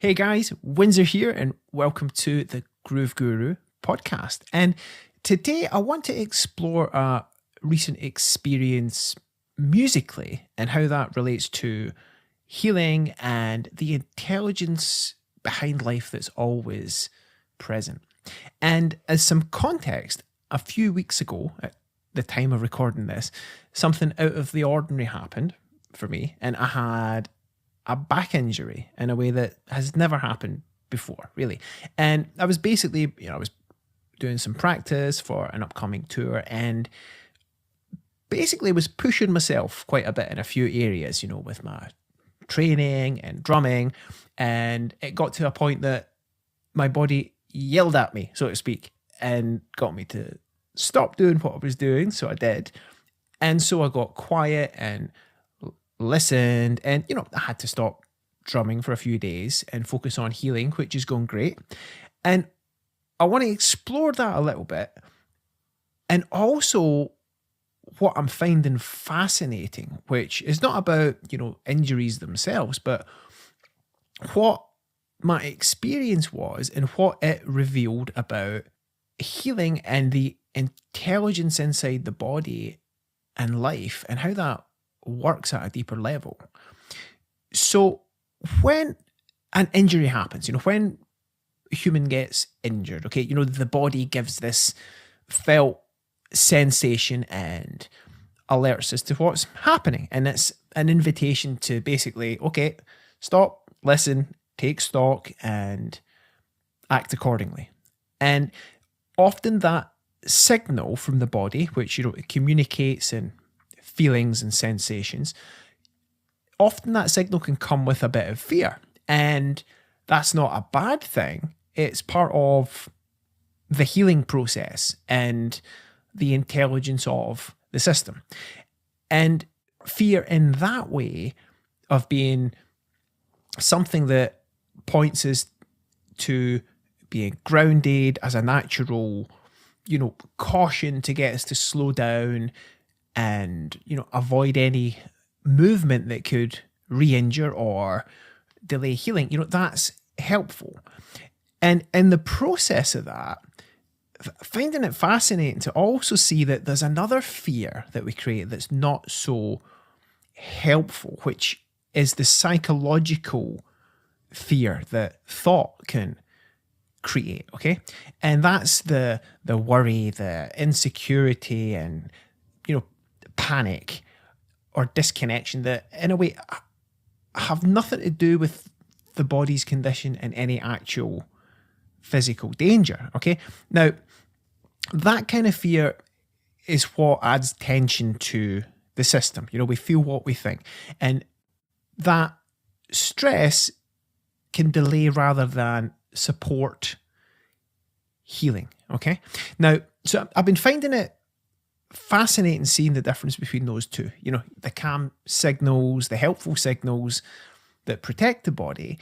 Hey guys, Windsor here, and welcome to the Groove Guru podcast. And today I want to explore a recent experience musically and how that relates to healing and the intelligence behind life that's always present. And as some context, a few weeks ago, at the time of recording this, something out of the ordinary happened for me, and I had a back injury in a way that has never happened before, really. And I was basically, I was doing some practice for an upcoming tour and basically was pushing myself quite a bit in a few areas, with my training and drumming. And it got to a point that my body yelled at me, so to speak, and got me to stop doing what I was doing. So I did. And so I got quiet and listened, and I had to stop drumming for a few days and focus on healing, which is going great. And I want to explore that a little bit, and also what I'm finding fascinating, which is not about injuries themselves, but what my experience was and what it revealed about healing and the intelligence inside the body and life, and how that works at a deeper level. So when an injury happens, when a human gets injured, okay, the body gives this felt sensation and alerts us to what's happening. And it's an invitation to basically, okay, stop, listen, take stock, and act accordingly. And often that signal from the body, which, it communicates in feelings and sensations, often that signal can come with a bit of fear. And that's not a bad thing. It's part of the healing process and the intelligence of the system. And fear in that way of being something that points us to being grounded as a natural, caution to get us to slow down and, avoid any movement that could re-injure or delay healing. That's helpful. And in the process of that, finding it fascinating to also see that there's another fear that we create that's not so helpful, which is the psychological fear that thought can create, okay? And that's the worry, the insecurity, and panic or disconnection that in a way have nothing to do with the body's condition and any actual physical danger, okay? Now, that kind of fear is what adds tension to the system. We feel what we think, and that stress can delay rather than support healing, okay? Now, so I've been finding it fascinating seeing the difference between those two, the calm signals, the helpful signals that protect the body,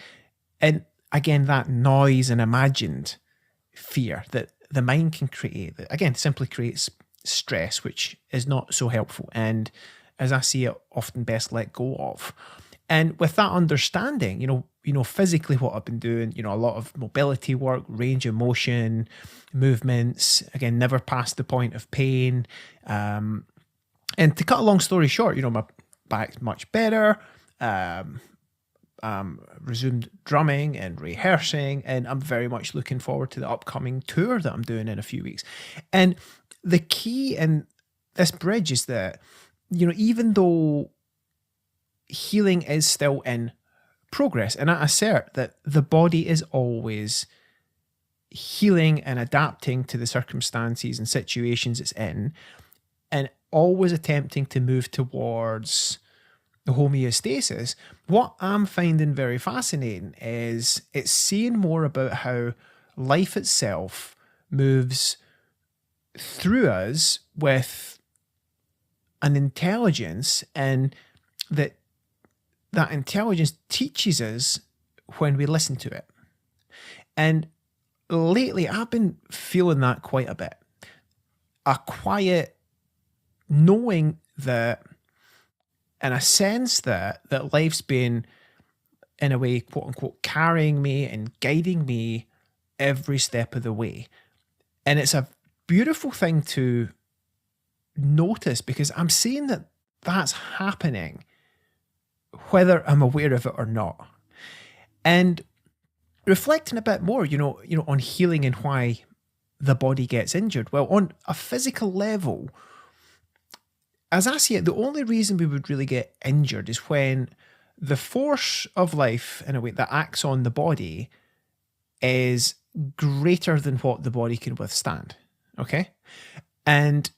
and again, that noise and imagined fear that the mind can create, that again simply creates stress, which is not so helpful, and as I see it, often best let go of. And with that understanding, physically what I've been doing, a lot of mobility work, range of motion, movements, again, never past the point of pain. And to cut a long story short, my back's much better. Resumed drumming and rehearsing, and I'm very much looking forward to the upcoming tour that I'm doing in a few weeks. And the key in this bridge is that, even though healing is still in progress, and I assert that the body is always healing and adapting to the circumstances and situations it's in, and always attempting to move towards the homeostasis, what I'm finding very fascinating is it's seeing more about how life itself moves through us with an intelligence, and that intelligence teaches us when we listen to it. And lately, I've been feeling that quite a bit. A quiet knowing that, and a sense that life's been in a way, quote unquote, carrying me and guiding me every step of the way. And it's a beautiful thing to notice, because I'm seeing that that's happening whether I'm aware of it or not. And reflecting a bit more, on healing and why the body gets injured. Well, on a physical level, as I see it, the only reason we would really get injured is when the force of life, in a way, that acts on the body is greater than what the body can withstand. Okay? And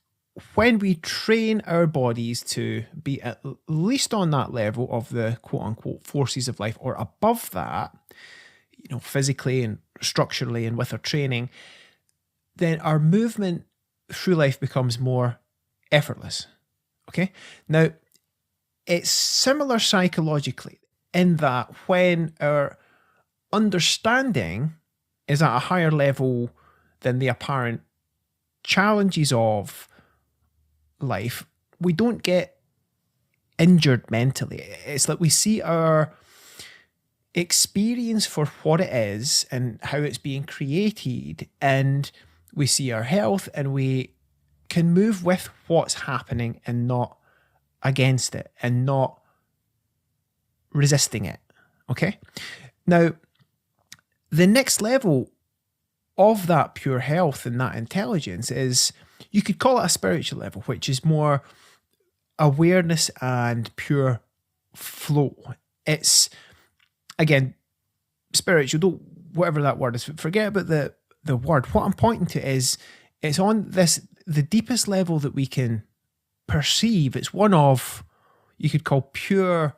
when we train our bodies to be at least on that level of the quote unquote forces of life, or above that, physically and structurally and with our training, then our movement through life becomes more effortless. Okay? Now, it's similar psychologically in that when our understanding is at a higher level than the apparent challenges of life, we don't get injured mentally. It's like we see our experience for what it is and how it's being created, and we see our health, and we can move with what's happening and not against it and not resisting it. Okay? Now, the next level of that pure health and that intelligence is, you could call it a spiritual level, which is more awareness and pure flow. It's, again, spiritual, whatever that word is, forget about the word. What I'm pointing to is, it's on the deepest level that we can perceive. It's one of, you could call, pure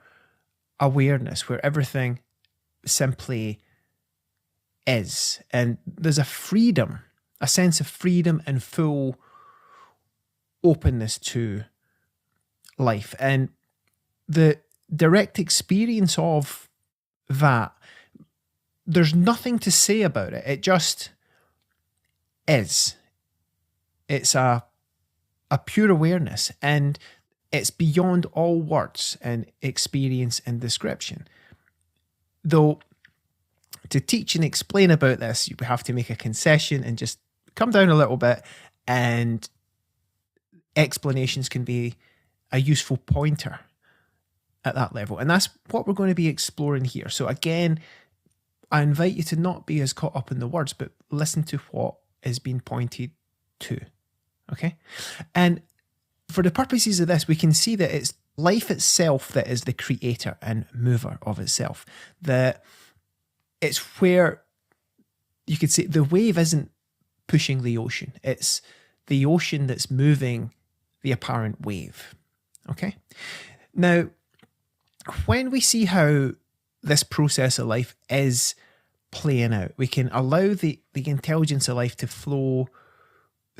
awareness, where everything simply is. And there's a freedom, a sense of freedom and full openness to life. And the direct experience of that, there's nothing to say about it. It just is. It's a pure awareness, and it's beyond all words and experience and description. Though, to teach and explain about this, you have to make a concession and just come down a little bit, and explanations can be a useful pointer at that level. And that's what we're going to be exploring here. So again, I invite you to not be as caught up in the words, but listen to what is being pointed to. Okay? And for the purposes of this, we can see that it's life itself that is the creator and mover of itself. It's where you could say the wave isn't pushing the ocean. It's the ocean that's moving the apparent wave. Okay? Now, when we see how this process of life is playing out, we can allow the intelligence of life to flow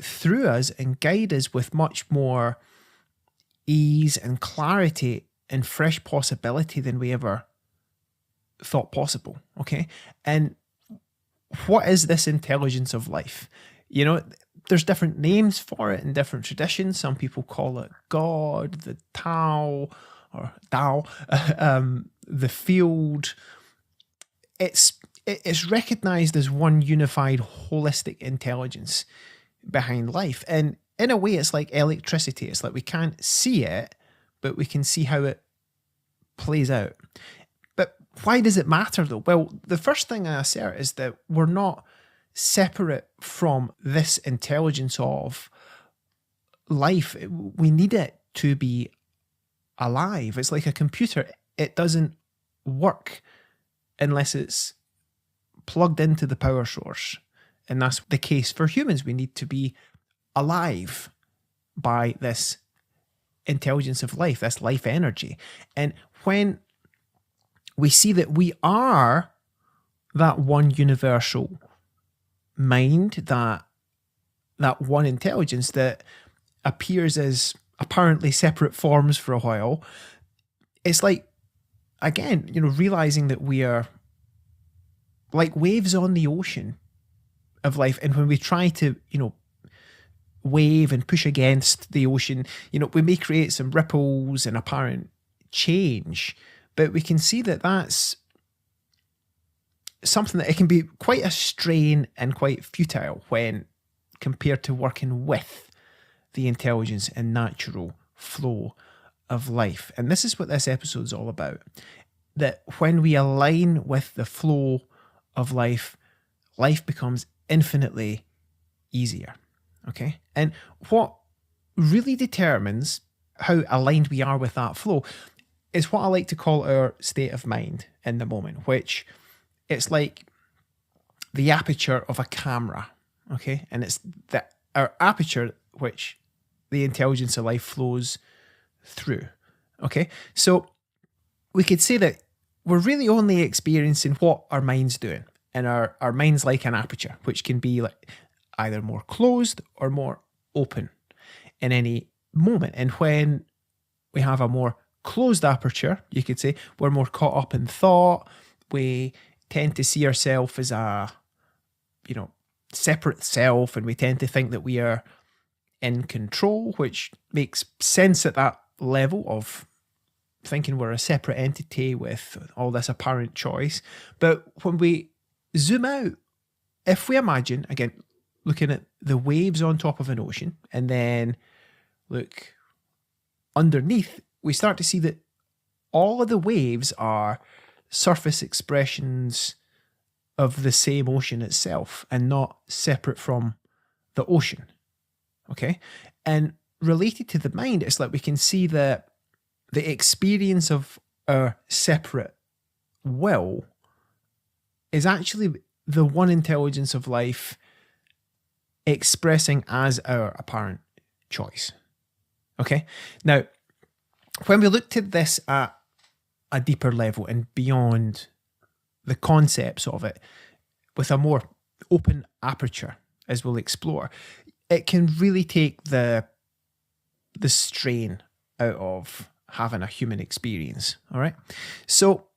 through us and guide us with much more ease and clarity and fresh possibility than we ever thought possible. Okay? And what is this intelligence of life? There's different names for it in different traditions. Some people call it God, the Tao, or Tao, the field. It's recognized as one unified, holistic intelligence behind life. And in a way, it's like electricity. It's like we can't see it, but we can see how it plays out. But why does it matter, though? Well, the first thing I assert is that we're not separate from this intelligence of life. We need it to be alive. It's like a computer. It doesn't work unless it's plugged into the power source. And that's the case for humans. We need to be alive by this intelligence of life, this life energy. And when we see that we are that one universal mind, that one intelligence that appears as apparently separate forms for a while, it's like, again, realizing that we are like waves on the ocean of life. And when we try to, wave and push against the ocean, we may create some ripples and apparent change, but we can see that that's something that it can be quite a strain and quite futile when compared to working with the intelligence and natural flow of life. And this is what this episode is all about. That when we align with the flow of life, life becomes infinitely easier. Okay? And what really determines how aligned we are with that flow is what I like to call our state of mind in the moment, which it's like the aperture of a camera. Okay? And it's our aperture which the intelligence of life flows through. Okay? So we could say that we're really only experiencing what our mind's doing. And our mind's like an aperture, which can be like either more closed or more open in any moment. And when we have a more closed aperture, you could say, we're more caught up in thought. We tend to see ourselves as a, separate self, and we tend to think that we are in control, which makes sense at that level of thinking we're a separate entity with all this apparent choice. But when we zoom out, if we imagine, again, looking at the waves on top of an ocean, and then look underneath, we start to see that all of the waves are surface expressions of the same ocean itself and not separate from the ocean. Okay? And related to the mind, it's like we can see that the experience of our separate will is actually the one intelligence of life expressing as our apparent choice. Okay? Now, when we looked at this at a deeper level and beyond the concepts of it, with a more open aperture, as we'll explore, it can really take the strain out of having a human experience. All right? So,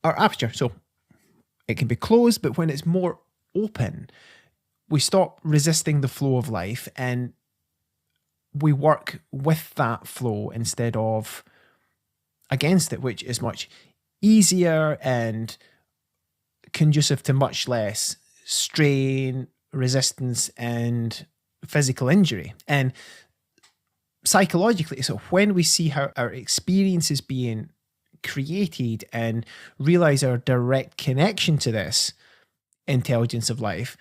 our aperture, so it can be closed, but when it's more open, we stop resisting the flow of life and we work with that flow instead of against it, which is much easier and conducive to much less strain, resistance, and physical injury. And psychologically, so when we see how our experience is being created and realize our direct connection to this intelligence of life,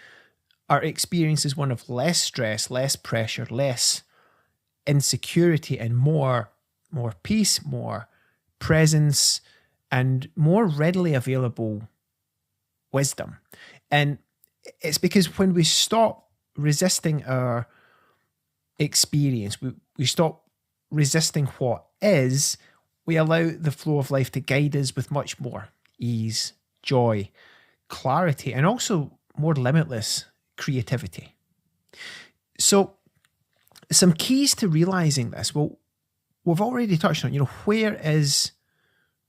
our experience is one of less stress, less pressure, less insecurity, and more peace, more presence, and more readily available wisdom. And it's because when we stop resisting our experience, we stop resisting what is, we allow the flow of life to guide us with much more ease, joy, clarity, and also more limitless creativity. So, some keys to realizing this. Well, we've already touched on, where is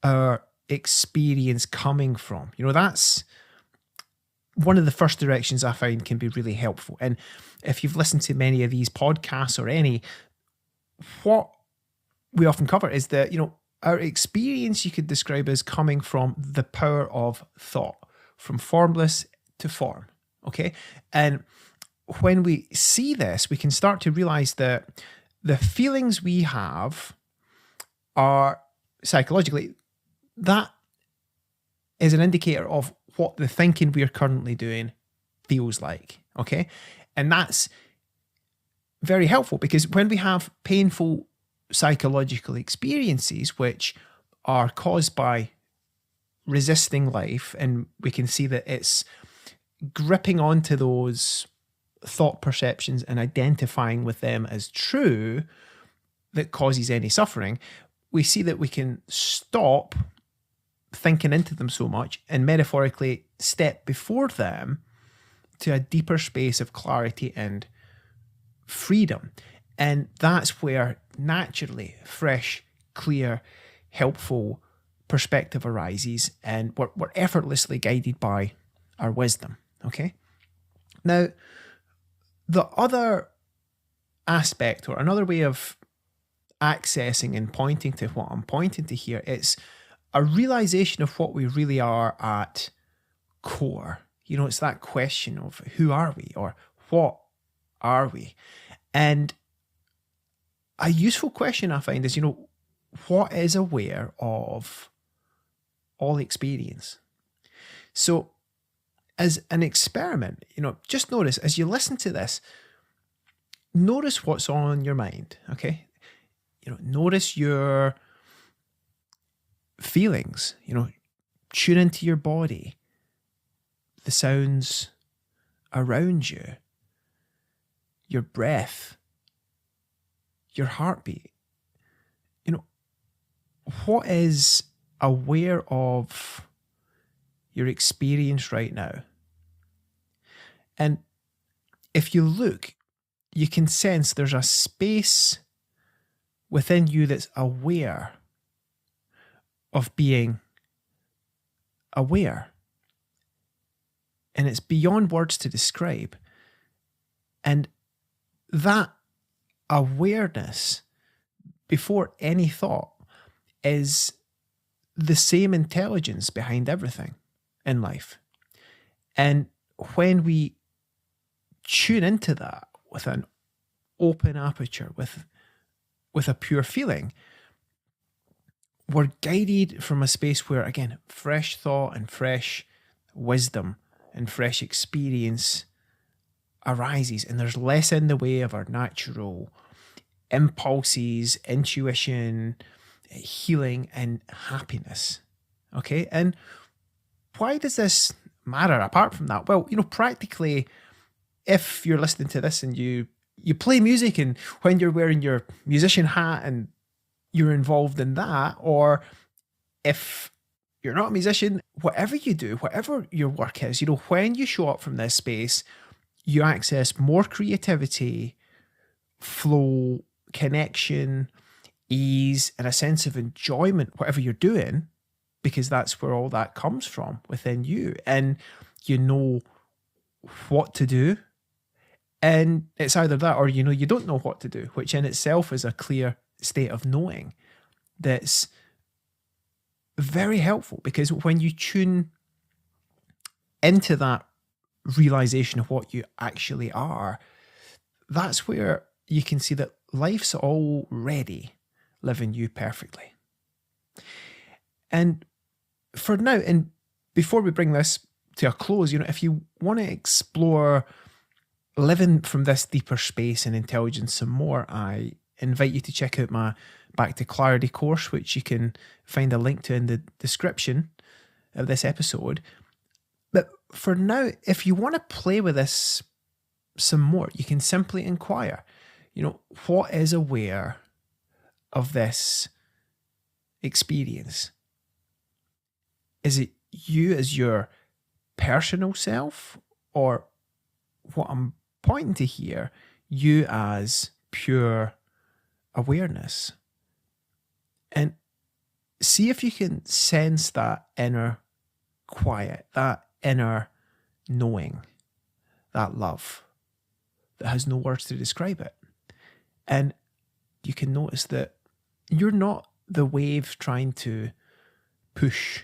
our experience coming from? That's one of the first directions I find can be really helpful. And if you've listened to many of these podcasts or any, what we often cover is that, our experience you could describe as coming from the power of thought, from formless to form. Okay? And when we see this, we can start to realize that the feelings we have are psychologically, that is an indicator of what the thinking we are currently doing feels like. Okay? And that's very helpful because when we have painful psychological experiences which are caused by resisting life, and we can see that it's gripping onto those thought perceptions and identifying with them as true that causes any suffering, we see that we can stop thinking into them so much and metaphorically step before them to a deeper space of clarity and freedom. And that's where naturally fresh, clear, helpful perspective arises, and we're effortlessly guided by our wisdom. Okay? Now, the other aspect, or another way of accessing and pointing to what I'm pointing to here, it's a realization of what we really are at core. It's that question of who are we, or what are we? And a useful question I find is, what is aware of all experience? So as an experiment, just notice as you listen to this, notice what's on your mind, okay? Notice your feelings, tune into your body, the sounds around you, your breath, your heartbeat. What is aware of your experience right now? And if you look, you can sense there's a space within you that's aware of being aware. And it's beyond words to describe. And that awareness, before any thought, is the same intelligence behind everything in life. And when we tune into that with an open aperture, with a pure feeling, we're guided from a space where, again, fresh thought and fresh wisdom and fresh experience arises, and there's less in the way of our natural impulses, intuition, healing, and happiness. Okay, and why does this matter apart from that? Well, practically, if you're listening to this and you play music, and when you're wearing your musician hat and you're involved in that, or if you're not a musician, whatever you do, whatever your work is, when you show up from this space, you access more creativity, flow, connection, ease, and a sense of enjoyment, whatever you're doing, because that's where all that comes from within you. And you know what to do. And it's either that or, you don't know what to do, which in itself is a clear state of knowing that's very helpful, because when you tune into that realization of what you actually are, that's where you can see that life's already living you perfectly. And for now, and before we bring this to a close, if you want to explore living from this deeper space and intelligence some more, I invite you to check out my Back to Clarity course, which you can find a link to in the description of this episode. But for now, if you want to play with this some more, you can simply inquire, what is aware of this experience? Is it you as your personal self, or what I'm pointing to here, you as pure awareness? And see if you can sense that inner quiet, that inner knowing, that love that has no words to describe it. And you can notice that you're not the wave trying to push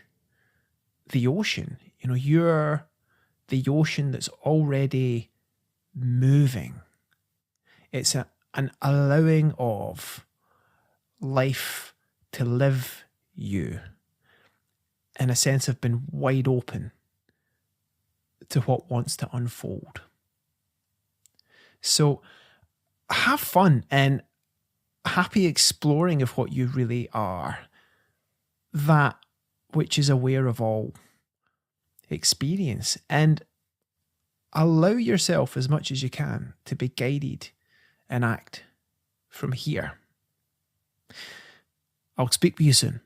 the ocean. You're the ocean that's already moving. It's an allowing of life to live you in a sense of being wide open to what wants to unfold. So have fun and happy exploring of what you really are, that which is aware of all experience, and allow yourself as much as you can to be guided and act from here. I'll speak with you soon.